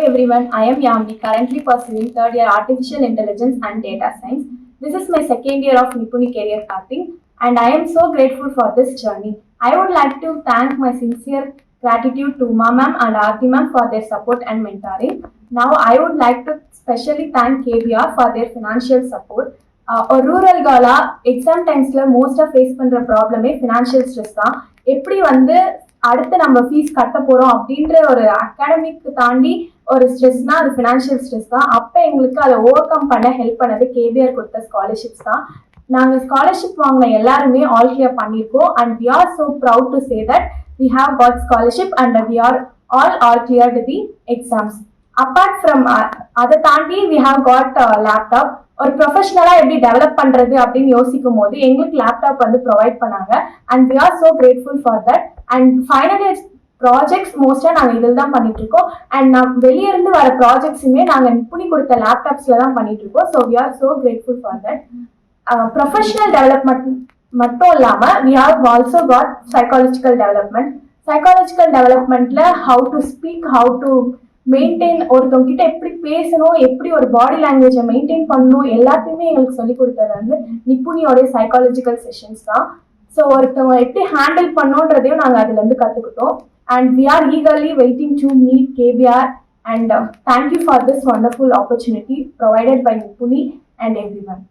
everyone, I am Yamni, currently pursuing third year Artificial Intelligence and Data Science. This is my second year of Nipuni Career Pathing and I am so grateful for this journey. I would like to thank my sincere gratitude to Ma ma'am and Aarti ma'am for their support and mentoring. Now I would like to specially thank KBR for their financial support. ஒரு rural கேர்லா exam டைம்ஸ்ல மோஸ்டா face பண்ற ப்ராப்ளமே financial stress தான். எப்படி வந்து அடுத்து நம்ம ஃபீஸ் கட்ட போறோம் அப்படின்ற ஒரு அகாடமிக் தாண்டி ஒரு ஸ்ட்ரெஸ்னா அது ஃபினான்ஷியல் ஸ்ட்ரெஸ் தான். அப்போ எங்களுக்கு அதை ஓவர் கம் பண்ண ஹெல்ப் பண்ணது கேபிஆர் கொடுத்த ஸ்காலர்ஷிப்ஸ் தான். நாங்கள் ஸ்காலர்ஷிப் வாங்கின எல்லாருமே ஆல் கிளியர் பண்ணியிருக்கோம் and we are so proud to say that we have got scholarship and we are all cleared the exams. Apart from அதை தாண்டி வி ஹாவ் காட் லேப்டாப். ஒரு ப்ரொஃபஷனலா எப்படி டெவலப் பண்றது அப்படின்னு யோசிக்கும் போது எங்களுக்கு லேப்டாப் வந்து ப்ரொவைட் பண்ணாங்க and we are so grateful for that. And final year projects மோஸ்டா நாங்கள் இதில் தான் பண்ணிட்டு இருக்கோம் அண்ட் வெளியே இருந்து வர ப்ராஜெக்ட்ஸுமே நாங்கள் நிப்புணி கொடுத்த லேப்டாப்ஸ்ல தான் பண்ணிட்டு இருக்கோம். So we are so grateful for that. Professional development மட்டும் இல்லாமல் we have also got psychological development. Psychological டெவலப்மெண்ட்ல how to speak, how to maintain, ஒருத்தவங்க கிட்ட எப்படி பேசணும், எப்படி ஒரு பாடி லாங்குவேஜை மெயின்டைன் பண்ணணும், எல்லாத்தையுமே எங்களுக்கு சொல்லிக் கொடுத்தது வந்து நிப்புணியோடைய சைக்காலஜிக்கல் செஷன்ஸ் தான். ஸோ ஒருத்தவங்க எப்படி ஹேண்டில் பண்ணோன்றதையும் நாங்கள் அதுலேருந்து கற்றுக்கிட்டோம் and we are eagerly waiting to meet KPR and thank you for this wonderful opportunity provided by Nipuni and every one.